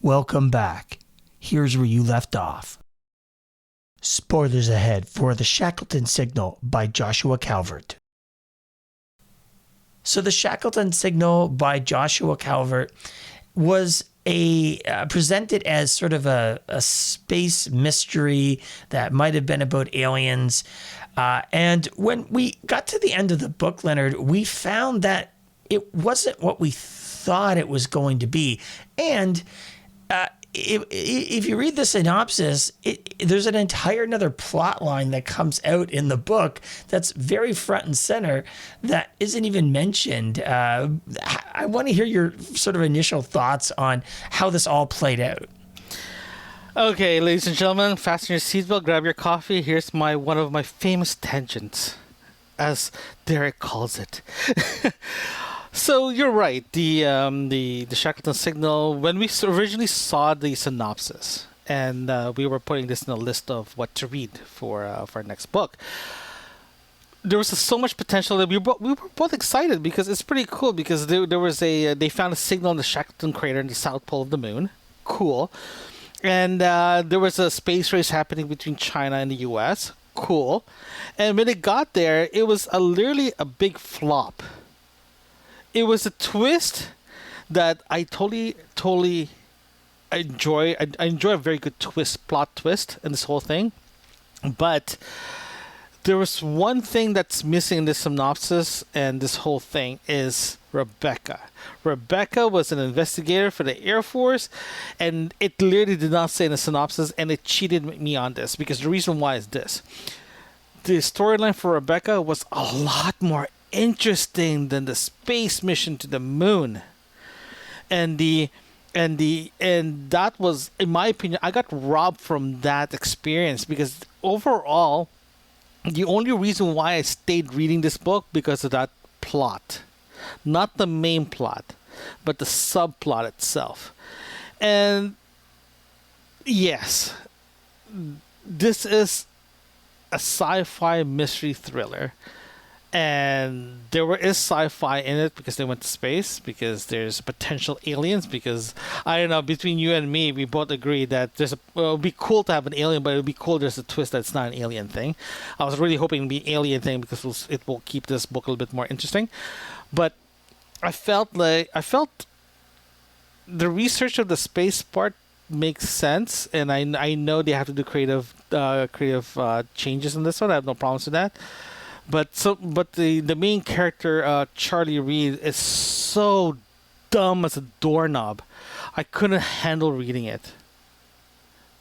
Welcome back. Here's where you left off. Spoilers ahead for The Shackleton Signal by Joshua Calvert. So The Shackleton Signal by Joshua Calvert was presented as sort of a space mystery that might have been about aliens. And when we got to the end of the book, Leonard, we found that it wasn't what we thought it was going to be. And if you read the synopsis, there's an entire another plot line that comes out in the book that's very front and center that isn't even mentioned. I want to hear your sort of initial thoughts on how this all played out. Okay, ladies and gentlemen, fasten your seatbelt, grab your coffee. Here's one of my famous tangents, as Derek calls it. So you're right. The Shackleton Signal. When we originally saw the synopsis, and we were putting this in a list of what to read for our next book, there was so much potential that we were both excited because it's pretty cool. Because there was they found a signal in the Shackleton crater in the south pole of the moon. Cool. And there was a space race happening between China and the U.S. Cool. And when it got there, it was literally a big flop. It was a twist that I totally enjoy. I enjoy a very good plot twist in this whole thing. But there was one thing that's missing in this synopsis and this whole thing is Rebecca. Rebecca was an investigator for the Air Force, and it literally did not say in the synopsis, and it cheated me on this because the reason why is this. The storyline for Rebecca was a lot more interesting than the space mission to the moon, and that was, in my opinion, I got robbed from that experience because overall, the only reason why I stayed reading this book because of that plot, not the main plot, but the subplot itself. And yes, this is a sci-fi mystery thriller. And there is sci-fi in it because they went to space, because there's potential aliens, because, I don't know, between you and me, we both agree that it would be cool to have an alien, but it would be cool there's a twist that's not an alien thing. I was really hoping it would be an alien thing because it will keep this book a little bit more interesting. But I felt the research of the space part makes sense, and I know they have to do creative changes in this one. I have no problems with that. But the main character, Charlie Reed, is so dumb as a doorknob. I couldn't handle reading it.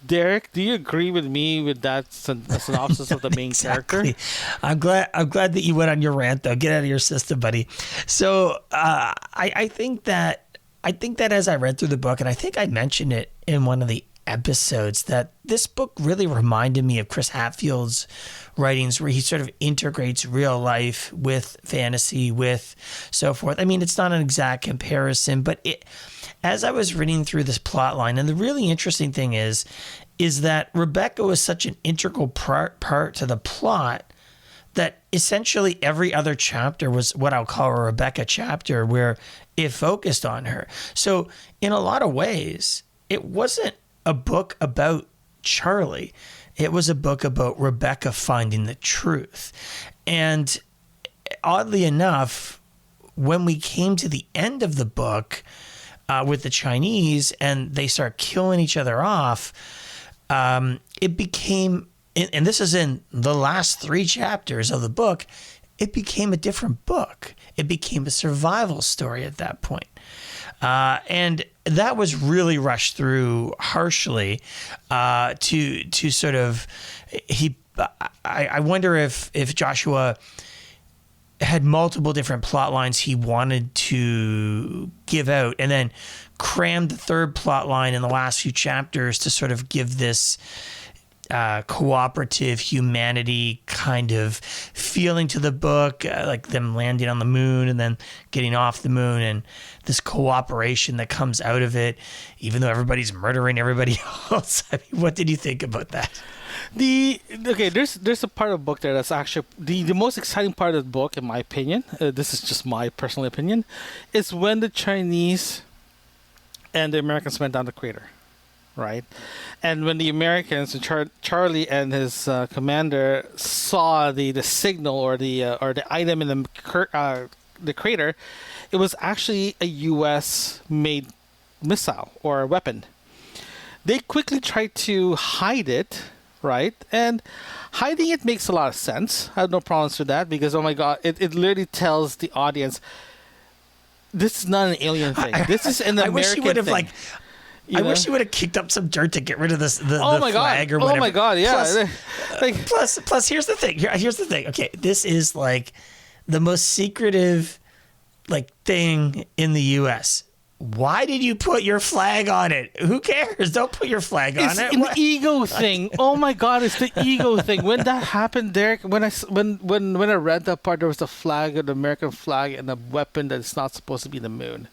Derek, do you agree with me with that synopsis of the main Exactly. character? I'm glad that you went on your rant though. Get out of your system, buddy. So I think that as I read through the book, and I think I mentioned it in one of the episodes, that this book really reminded me of Chris Hadfield's writings, where he sort of integrates real life with fantasy, with so forth. I mean, it's not an exact comparison, but as I was reading through this plot line, and the really interesting thing is that Rebecca was such an integral part to the plot that essentially every other chapter was what I'll call a Rebecca chapter, where it focused on her. So in a lot of ways, it wasn't a book about Charlie. It was a book about Rebecca finding the truth. And oddly enough, when we came to the end of the book with the Chinese and they start killing each other off, it became, and this is in the last 3 chapters of the book, it became a different book. It became a survival story at that point. And that was really rushed through harshly to sort of, I wonder if Joshua had multiple different plot lines he wanted to give out, and then crammed the 3rd plot line in the last few chapters to sort of give this cooperative humanity kind of feeling to the book, like them landing on the moon and then getting off the moon, and this cooperation that comes out of it, even though everybody's murdering everybody else. I mean, what did you think about that? There's a part of the book there that's actually the most exciting part of the book, in my opinion. This is just my personal opinion, is when the Chinese and the Americans went down the crater, right? And when the Americans, Charlie and his commander, saw the signal or the item in the crater, it was actually a U.S. made missile or weapon. They quickly tried to hide it, right? And hiding it makes a lot of sense. I have no problems with that because, oh my God, it literally tells the audience, this is not an alien thing. This is an American I wish you would have thing. I wish you would have kicked up some dirt to get rid of the flag or Oh whatever. my God, yeah. Plus, here's the thing. Here's the thing. Okay, this is like the most secretive thing in the U.S. Why did you put your flag on it? Who cares? Don't put your flag on it. It's an ego thing. Oh my God, it's the ego thing. When that happened, Derek, when I read that part, there was the flag, the American flag, and a weapon that's not supposed to be the moon.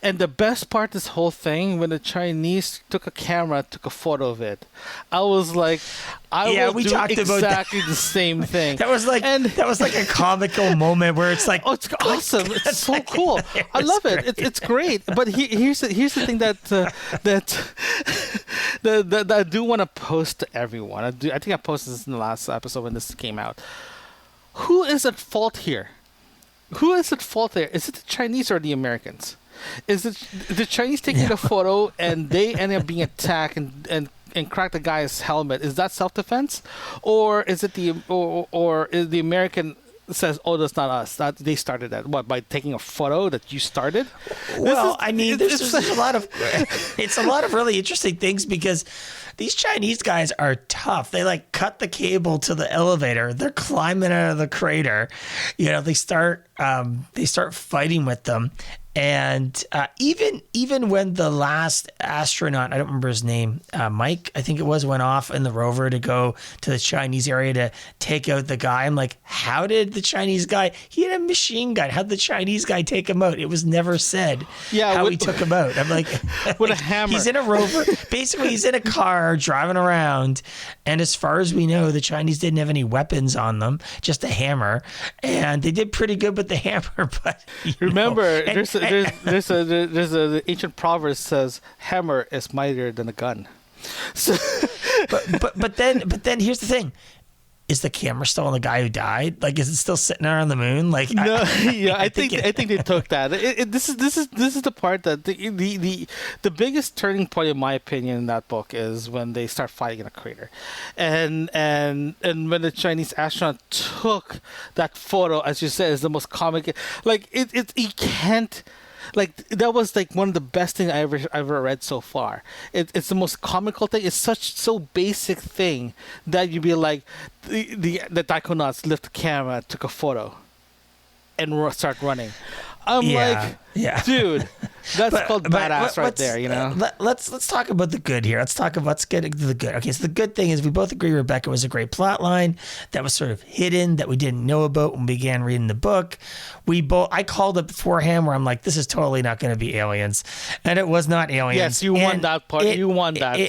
And the best part of this whole thing, when the Chinese took a camera, took a photo of it, I was like, we talked exactly the same thing. That was like a comical moment where it's like, oh, it's awesome! It's so cool. I love it. It's great. But here's the thing that I do want to post to everyone. I think I posted this in the last episode when this came out. Who is at fault here? Who is at fault there? Is it the Chinese or the Americans? Is it the Chinese taking the photo and they end up being attacked and crack the guy's helmet? Is that self-defense, or is it or is the American says, "Oh, that's not us. That they started that. What, by taking a photo that you started?" Well, there's a lot of it's a lot of really interesting things because these Chinese guys are tough. They cut the cable to the elevator. They're climbing out of the crater. They start fighting with them. And even when the last astronaut, I don't remember his name, Mike, I think it was, went off in the rover to go to the Chinese area to take out the guy, I'm like, how did the Chinese guy? He had a machine gun. How'd the Chinese guy take him out? It was never said how he took him out. I'm like, with a hammer. He's in a rover. Basically, he's in a car driving around, and as far as we know, the Chinese didn't have any weapons on them, just a hammer, and they did pretty good with the hammer. But remember, there's an ancient proverb that says hammer is mightier than a gun. So but then here's the thing. Is the camera still on the guy who died? Is it still sitting there on the moon? I think they took that. This is the part that the biggest turning point, in my opinion, in that book is when they start fighting in a crater, and when the Chinese astronaut took that photo, as you said, is the most comic. You can't. That was one of the best things I ever read so far. It's the most comical thing. It's so basic thing that you'd be like, the taikonauts lift the camera, took a photo, and start running. I'm dude, that's called badass right there. Let's talk about the good here. Let's get into the good. Okay, so the good thing is we both agree Rebecca was a great plot line that was sort of hidden, that we didn't know about when we began reading the book. I called it beforehand where I'm like, this is totally not going to be aliens, and it was not aliens. Yes, you won that part. You won that.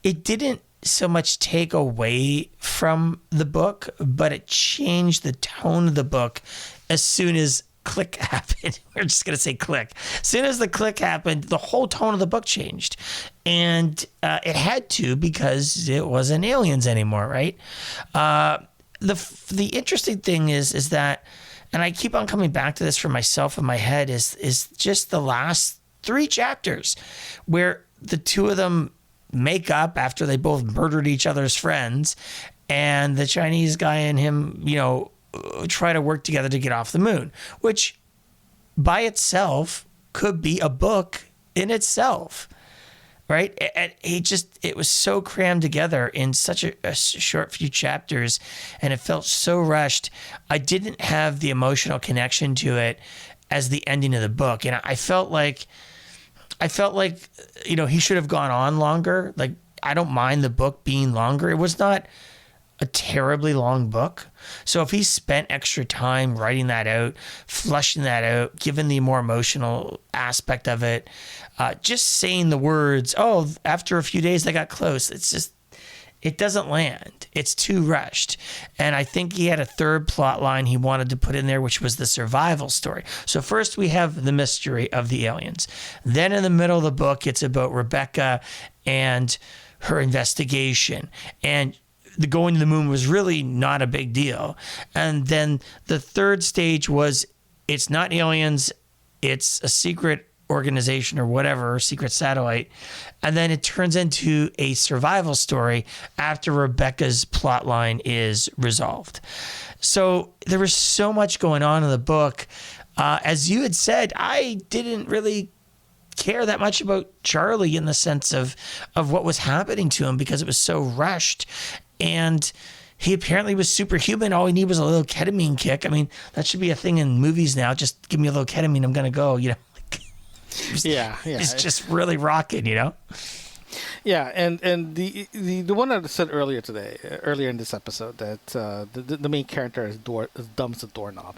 It didn't so much take away from the book, but it changed the tone of the book as soon as click happened. We're just going to say click. As soon as the click happened, the whole tone of the book changed. And it had to, because it wasn't aliens anymore, right? The interesting thing is that, and I keep on coming back to this for myself in my head, is just the last 3 chapters where the two of them make up after they both murdered each other's friends, and the Chinese guy and him, try to work together to get off the moon, which by itself could be a book in itself, right? It was so crammed together in such a short few chapters, and it felt so rushed. I didn't have the emotional connection to it as the ending of the book, and I felt like he should have gone on longer. I don't mind the book being longer. It was not a terribly long book. So if he spent extra time writing that out, flushing that out, given the more emotional aspect of it, just saying the words, after a few days they got close. it doesn't land. It's too rushed. And I think he had a third plot line he wanted to put in there, which was the survival story. So first we have the mystery of the aliens. Then in the middle of the book, it's about Rebecca and her investigation. And the going to the moon was really not a big deal. And then the third stage was, it's not aliens, it's a secret organization or whatever, secret satellite. And then it turns into a survival story after Rebecca's plot line is resolved. So there was so much going on in the book. As you had said, I didn't really care that much about Charlie in the sense of what was happening to him because it was so rushed. And he apparently was superhuman. All he needed was a little ketamine kick. I mean, that should be a thing in movies now. Just give me a little ketamine, I'm going to go, you know. It's just really rocking, you know? Yeah, and the one I said earlier in this episode, that the main character is dumb as a doorknob.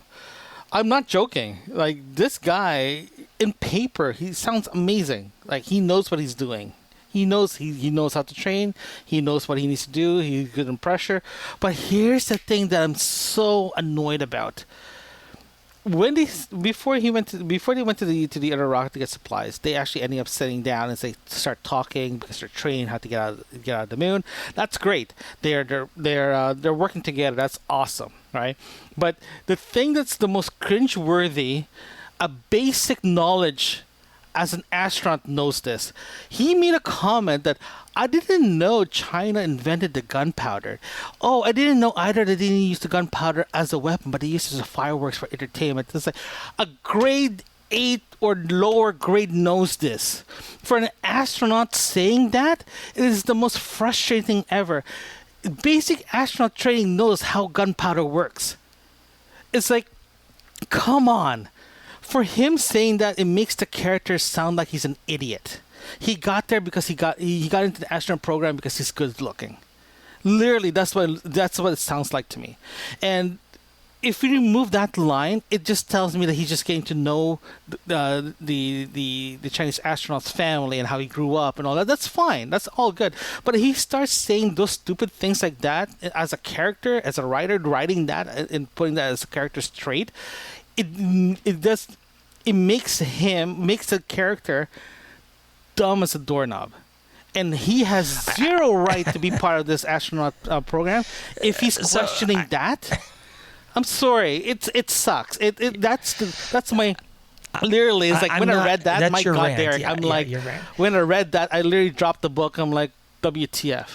I'm not joking. Like, this guy, in paper, he sounds amazing. Like, he knows what he's doing. He knows how to train. He knows what he needs to do. He's good in pressure. But here's the thing that I'm so annoyed about. Before they went to the other rock to get supplies, they actually ended up sitting down and they start talking because they're trained how to get out of the moon. That's great. They're working together. That's awesome, right? But the thing that's the most cringeworthy, a basic knowledge as an astronaut knows this. He made a comment that, I didn't know China invented the gunpowder. Oh, I didn't know either that they didn't use the gunpowder as a weapon, but they used it as fireworks for entertainment. It's like a grade 8 or lower grade knows this. For an astronaut saying that, it is the most frustrating thing ever. Basic astronaut training knows how gunpowder works. It's like, come on. For him saying that, it makes the character sound like he's an idiot. He got there because he got into the astronaut program because he's good looking. Literally, that's what it sounds like to me. And if you remove that line, it just tells me that he's just getting to know the Chinese astronaut's family and how he grew up and all that. That's fine. That's all good. But he starts saying those stupid things like that as a character, as a writer, writing that and putting that as a character's trait. It makes the character dumb as a doorknob, and he has zero right to be part of this astronaut program. If he's questioning that, I'm sorry, it sucks. That's my literally. It's like when I read that, my God, rant. Derek, I'm like, when I read that, I literally dropped the book. I'm like, WTF.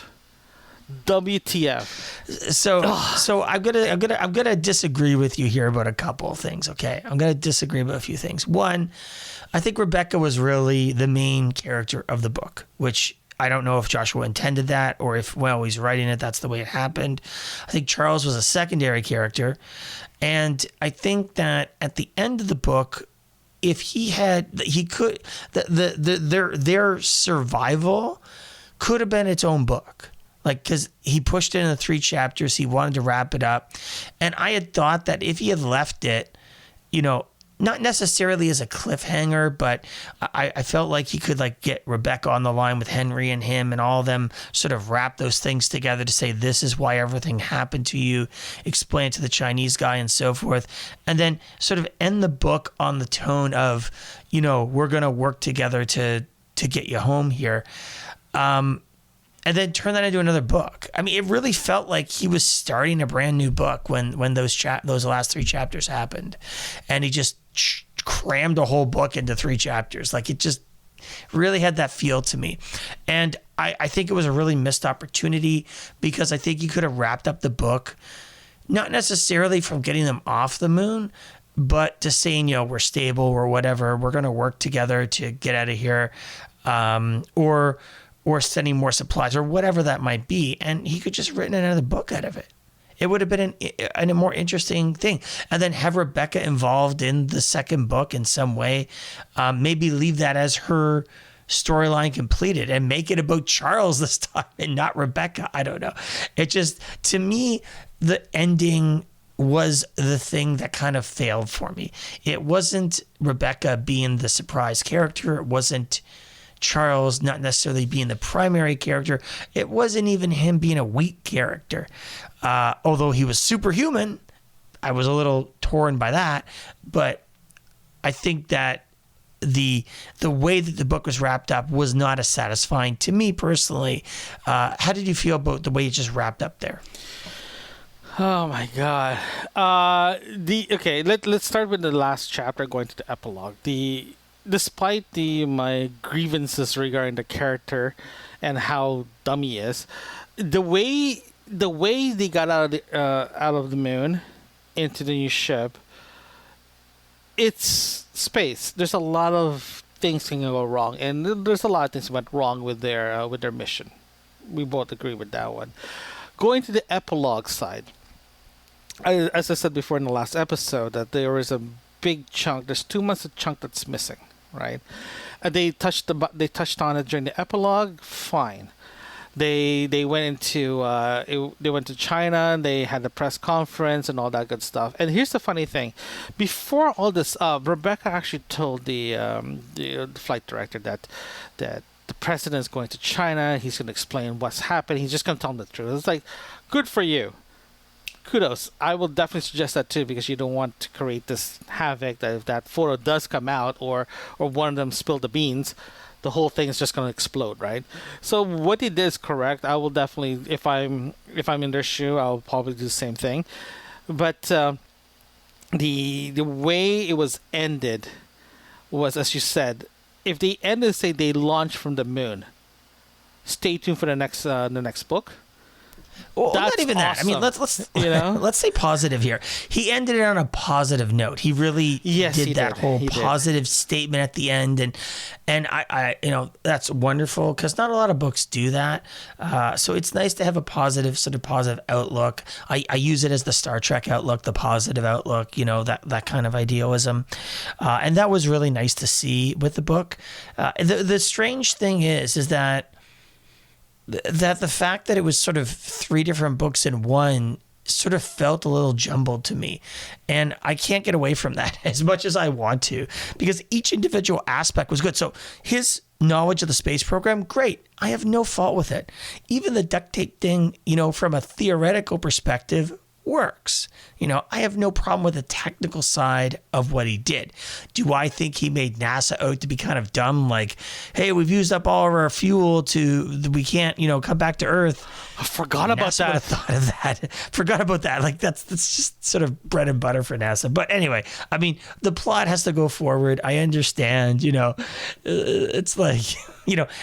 So I'm gonna disagree with you here about a couple of things. Okay, I'm gonna disagree about a few things. One, I think Rebecca was really the main character of the book, which I don't know if Joshua intended that or if while he's writing it, that's the way it happened. I think Charles was a secondary character, and I think that at the end of the book, if their survival could have been its own book. Like, because he pushed it into 3 chapters, he wanted to wrap it up. And I had thought that if he had left it, you know, not necessarily as a cliffhanger, but I felt like he could like get Rebecca on the line with Henry and him and all of them, sort of wrap those things together to say, this is why everything happened to you, explain it to the Chinese guy and so forth. And then sort of end the book on the tone of, you know, we're going to work together to get you home here. And then turn that into another book. I mean, it really felt like he was starting a brand new book when those last 3 chapters happened, and he just crammed a whole book into 3 chapters. Like, it just really had that feel to me, and I think it was a really missed opportunity because I think he could have wrapped up the book, not necessarily from getting them off the moon, but to saying, you know, we're stable or whatever, we're going to work together to get out of here, or sending more supplies or whatever that might be. And he could just written another book out of it. It would have been a more interesting thing. And then have Rebecca involved in the second book in some way. Maybe leave that as her storyline completed and make it about Charles this time and not Rebecca. I don't know. It just, to me, the ending was the thing that kind of failed for me. It wasn't Rebecca being the surprise character. It wasn't Charles not necessarily being the primary character. It wasn't even him being a weak character. Although he was superhuman, I was a little torn by that. But I think that the way that the book was wrapped up was not as satisfying to me personally. How did you feel about the way it just wrapped up there? Oh my God. Let's start with the last chapter, going to the epilogue. Despite my grievances regarding the character and how dumb he is, the way they got out of the moon into the new ship, it's space. There's a lot of things can go wrong, and there's a lot of things went wrong with their mission. We both agree with that one. Going to the epilogue side, as I said before in the last episode, that there is a big chunk. There's 2 months of chunk that's missing, right? They touched on it during the epilogue. Fine. They went to China, and they had the press conference and all that good stuff. And here's the funny thing: before all this up, Rebecca actually told the flight director that the president is going to China. He's going to explain what's happening. He's just going to tell them the truth. It's like, good for you. Kudos. I will definitely suggest that too, because you don't want to create this havoc that if that photo does come out or one of them spilled the beans, the whole thing is just going to explode, right? So what he did is correct. I will definitely, if I'm in their shoe, I'll probably do the same thing. But the way it was ended was, as you said, if they ended, say they launched from the moon, stay tuned for the next book. Well, not even that. Awesome. I mean, let's say positive here. He ended it on a positive note. He really did that whole positive statement at the end, and I that's wonderful, because not a lot of books do that. So it's nice to have a positive outlook. I use it as the Star Trek outlook, the positive outlook. That kind of idealism, and that was really nice to see with the book. The strange thing is that the fact that it was sort of 3 different books in one sort of felt a little jumbled to me. And I can't get away from that as much as I want to, because each individual aspect was good. So his knowledge of the space program, great. I have no fault with it. Even the duct tape thing, from a theoretical perspective, works. I have no problem with the technical side of what he did. Do I think he made NASA out to be kind of dumb? Like, hey, we've used up all of our fuel we can't, come back to Earth. I forgot about NASA would have thought of that. Forgot about that. Like, that's just sort of bread and butter for NASA. But anyway, I mean, the plot has to go forward. I understand, it's like,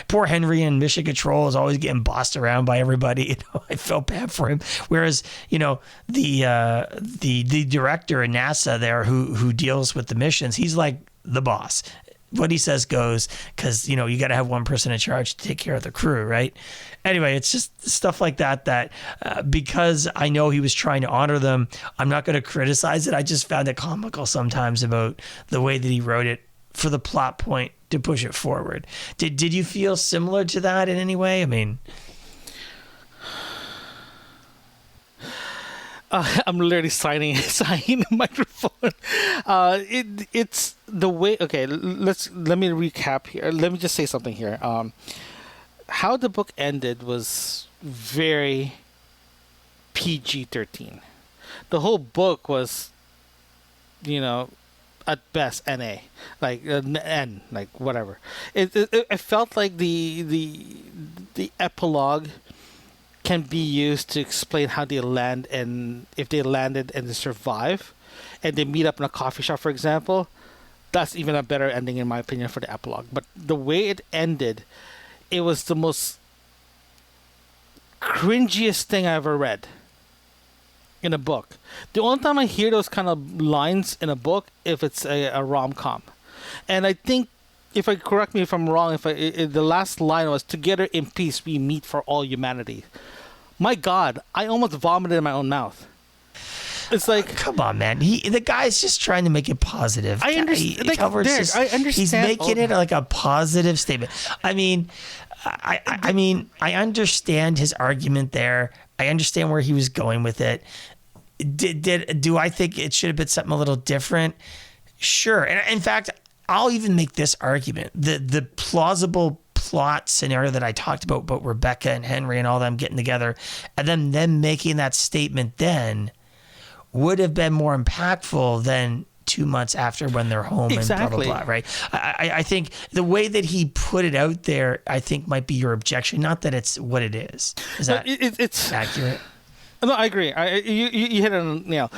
poor Henry in Mission Control is always getting bossed around by everybody. I felt bad for him. Whereas, the director in NASA there who deals with the missions, he's like the boss. What he says goes, because, you got to have one person in charge to take care of the crew, right? Anyway, it's just stuff like that because I know he was trying to honor them, I'm not going to criticize it. I just found it comical sometimes about the way that he wrote it for the plot point to push it forward. Did you feel similar to that in any way? I mean... I'm literally signing the microphone. It's the way. Okay, let me recap here. Let me just say something here. How the book ended was very PG-13. The whole book was, at best NA, like N, like whatever. It felt like the epilogue can be used to explain how they land, and if they landed and they survive and they meet up in a coffee shop, for example, that's even a better ending in my opinion for the epilogue. But the way it ended, it was the most cringiest thing I ever read in a book. The only time I hear those kind of lines in a book, if it's a rom-com. And I think, if I correct me if I'm wrong, the last line was, "Together in peace we meet for all humanity." My God, I almost vomited in my own mouth. It's like, come on, man. The guy's just trying to make it positive. I understand. Derek, I understand. He's making it like a positive statement. I mean, I understand his argument there. I understand where he was going with it. Do I think it should have been something a little different? Sure. And in fact, I'll even make this argument. The plausible plot scenario that I talked about Rebecca and Henry and all them getting together, and then them making that statement then would have been more impactful than 2 months after when they're home and blah, blah, blah, right? I think the way that he put it out there, I think might be your objection, not that it's what it is. Is that it's accurate? No, I agree. You hit it on the nail.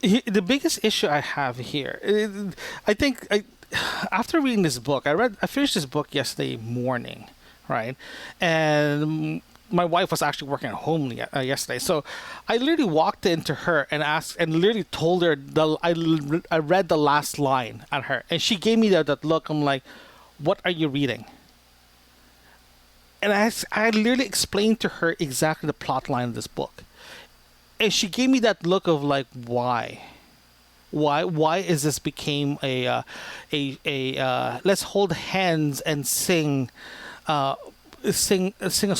The biggest issue I have here, I think after reading this book, I finished this book yesterday morning, right? And my wife was actually working at home yesterday, so I literally walked into her and asked, and literally told her I read the last line at her, and she gave me that look. I'm like, "What are you reading?" And I literally explained to her exactly the plot line of this book, and she gave me that look of like, "Why? Why is this became a let's hold hands and sing a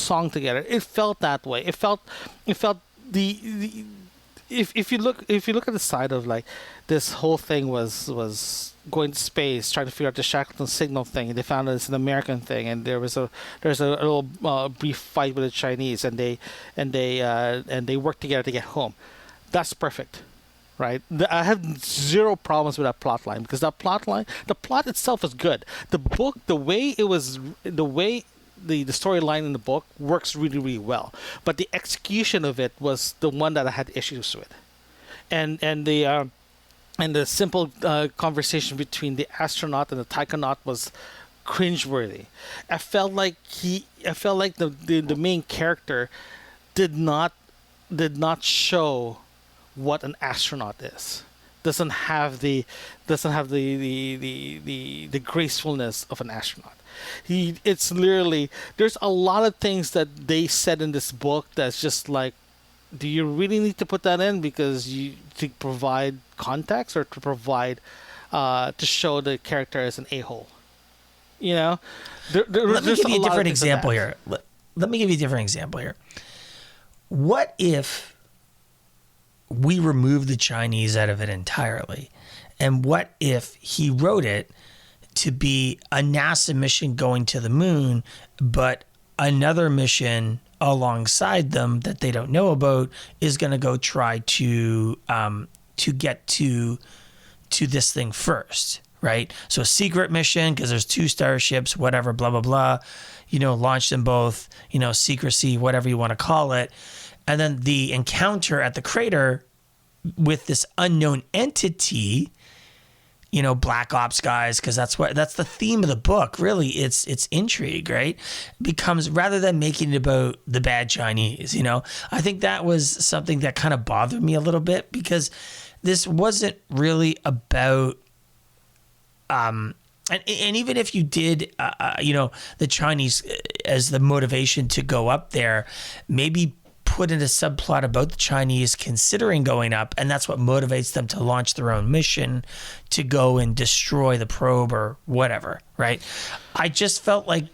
song together?" It felt that way. It felt the if you look at the side of like this whole thing was going to space, trying to figure out the Shackleton Signal thing, and they found that it's an American thing, and there's a little brief fight with the Chinese, and they work together to get home. That's perfect. Right, I have zero problems with that plot line, because that plot line, the plot itself is good. The book, the way the storyline in the book works really, really well, but the execution of it was the one that I had issues with, and the simple conversation between the astronaut and the taikonaut was cringeworthy. I felt like the main character did not show what an astronaut is. Doesn't have the gracefulness of an astronaut. It's literally, there's a lot of things that they said in this book that's just like, do you really need to put that in because to provide context, or to provide to show the character as an a-hole? You know, let me give you a different example here. Let me give you a different example here. What if we remove the Chinese out of it entirely? And what if he wrote it to be a NASA mission going to the moon, but another mission alongside them that they don't know about is going to go try to get to this thing first, right? So a secret mission, because there's 2 starships, whatever, blah, blah, blah, launch them both, secrecy, whatever you want to call it. And then the encounter at the crater with this unknown entity, Black Ops guys, because that's the theme of the book. Really, it's intrigue, right? Becomes, rather than making it about the bad Chinese, I think that was something that kind of bothered me a little bit, because this wasn't really about, and even if you did, the Chinese as the motivation to go up there, maybe put in a subplot about the Chinese considering going up, and that's what motivates them to launch their own mission to go and destroy the probe or whatever, right? I just felt like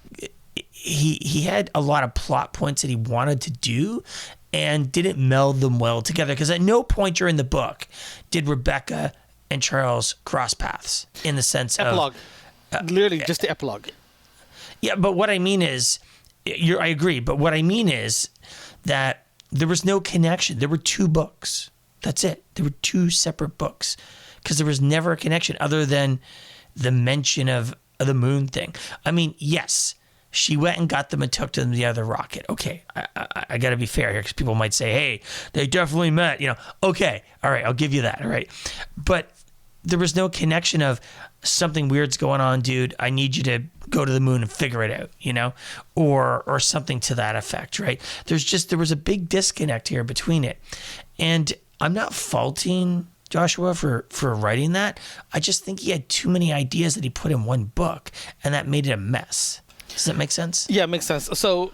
he had a lot of plot points that he wanted to do and didn't meld them well together, because at no point during the book did Rebecca and Charles cross paths in the sense epilogue. Literally just the epilogue. Yeah, but what I mean is, I agree, but what I mean is that there was no connection. There were 2 books. That's it. There were 2 separate books, because there was never a connection other than the mention of the moon thing. I mean, yes, she went and got them and took them to the other rocket. Okay, I got to be fair here, because people might say, hey, they definitely met. Okay, all right, I'll give you that, all right. But there was no connection of something weird's going on, dude. I need you to go to the moon and figure it out, or something to that effect, right? There was a big disconnect here between it. And I'm not faulting Joshua for writing that. I just think he had too many ideas that he put in one book, and that made it a mess. Does that make sense? Yeah, it makes sense. So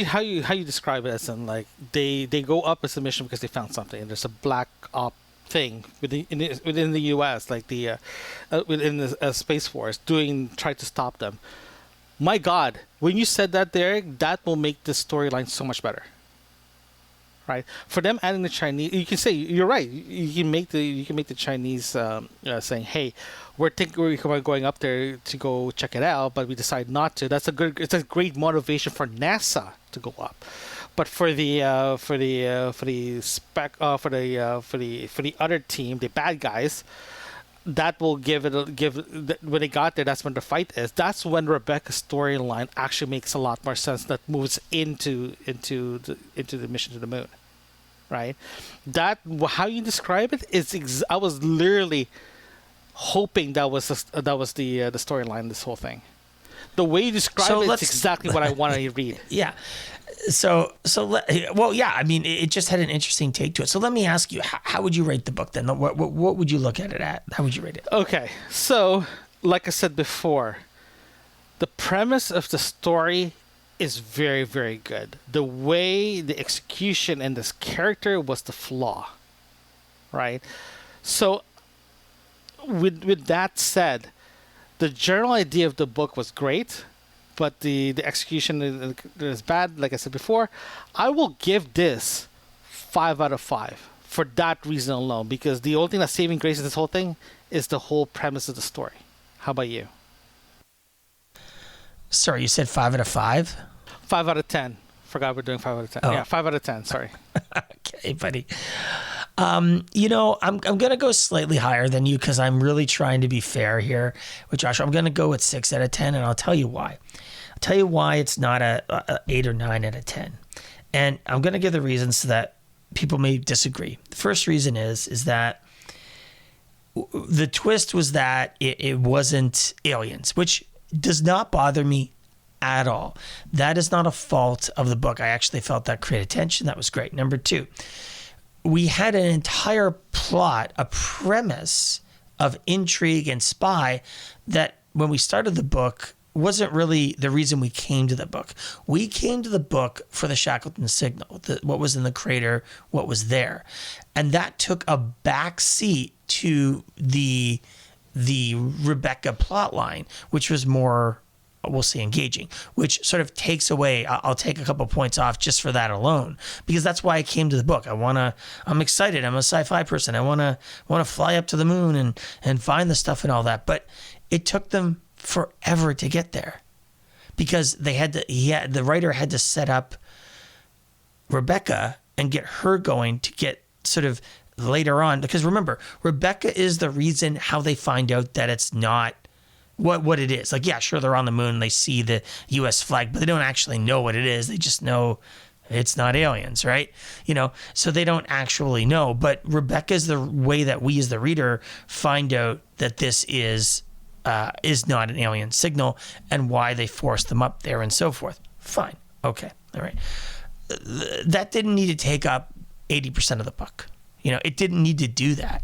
how you describe it as in, like, they go up as a mission because they found something, and there's a black op thing within the U.S., like within the Space Force, try to stop them. My God, when you said that, Derek, that will make this storyline so much better. right? For them adding the Chinese, you can say you're right. You can make the Chinese saying, "Hey, we're going up there to go check it out, but we decide not to." It's a great motivation for NASA to go up. But for the other team, the bad guys, that will when they got there, that's when the fight is. That's when Rebecca's storyline actually makes a lot more sense. That moves into the mission to the moon, right? That, how you describe it is I was literally hoping that was the storyline. This whole thing, the way you describe it's exactly what I want to read. Yeah. Yeah, I mean, it just had an interesting take to it. So let me ask you, how would you rate the book then? What would you look at it at? How would you rate it? Okay, so like I said before, the premise of the story is very, very good. The way the execution and this character was the flaw, right? So with that said, the general idea of the book was great, but the execution is bad. Like I said before, I will give this 5 out of 5 for that reason alone, because the only thing that's saving grace in this whole thing is the whole premise of the story. How about you? Sorry, you said 5 out of 5? 5 out of 10. Forgot we're doing 5 out of 10. Oh. Yeah, 5 out of 10. Sorry. Okay, buddy. I'm gonna go slightly higher than you because I'm really trying to be fair here with Josh. I'm gonna go with 6 out of 10, and I'll tell you why. I'll tell you why it's not a 8 or 9 out of 10, and I'm gonna give the reasons so that people may disagree. The first reason is that the twist was that it wasn't aliens, which does not bother me at all. That is not a fault of the book. I actually felt that created tension. That was great. Number 2, we had an entire plot, a premise of intrigue and spy that when we started the book wasn't really the reason we came to the book. We came to the book for the Shackleton Signal, what was in the crater, what was there. And that took a back seat to the Rebecca plot line, which was more, we'll say, engaging, which sort of takes away. I'll take a couple points off just for that alone, because that's why I came to the book. I'm excited. I'm a sci-fi person. I want to fly up to the moon and find the stuff and all that. But it took them forever to get there, because the writer had to set up Rebecca and get her going to get sort of later on. Because remember, Rebecca is the reason how they find out that it's not what it is. Like, yeah, sure, they're on the moon, they see the U.S. flag, but they don't actually know what it is. They just know it's not aliens, right? So they don't actually know. But Rebecca is the way that we as the reader find out that this is not an alien signal and why they forced them up there and so forth. Fine. Okay. All right. That didn't need to take up 80% of the book. It didn't need to do that.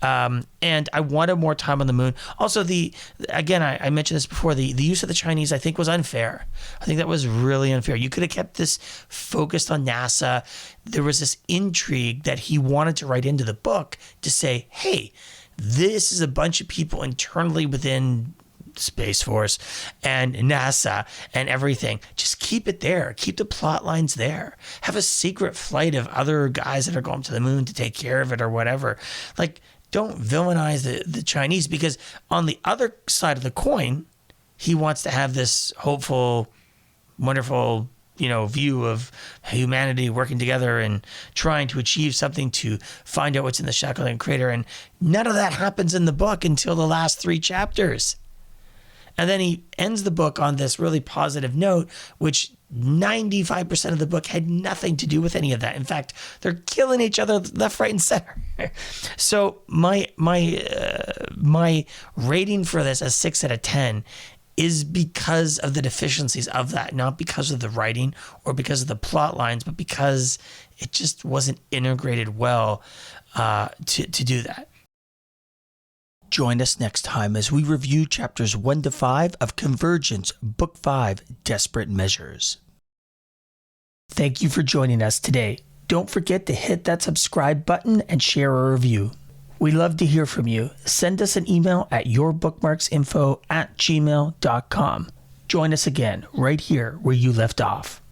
And I wanted more time on the moon. Also, I mentioned this before, the use of the Chinese, I think, was unfair. I think that was really unfair. You could have kept this focused on NASA. There was this intrigue that he wanted to write into the book to say, hey, this is a bunch of people internally within Space Force and NASA and everything. Just keep it there. Keep the plot lines there. Have a secret flight of other guys that are going to the moon to take care of it or whatever. Like, don't villainize the Chinese, because on the other side of the coin, he wants to have this hopeful, wonderful, view of humanity working together and trying to achieve something to find out what's in the Shackleton crater. And none of that happens in the book until the last 3 chapters. And then he ends the book on this really positive note, which 95% of the book had nothing to do with any of that. In fact, they're killing each other left, right, and center. So my rating for this as 6 out of 10 is because of the deficiencies of that, not because of the writing or because of the plot lines, but because it just wasn't integrated well to do that. Join us next time as we review chapters 1 to 5 of Convergence, Book 5, Desperate Measures. Thank you for joining us today. Don't forget to hit that subscribe button and share a review. We love to hear from you. Send us an email at yourbookmarksinfo@gmail.com. Join us again right here where you left off.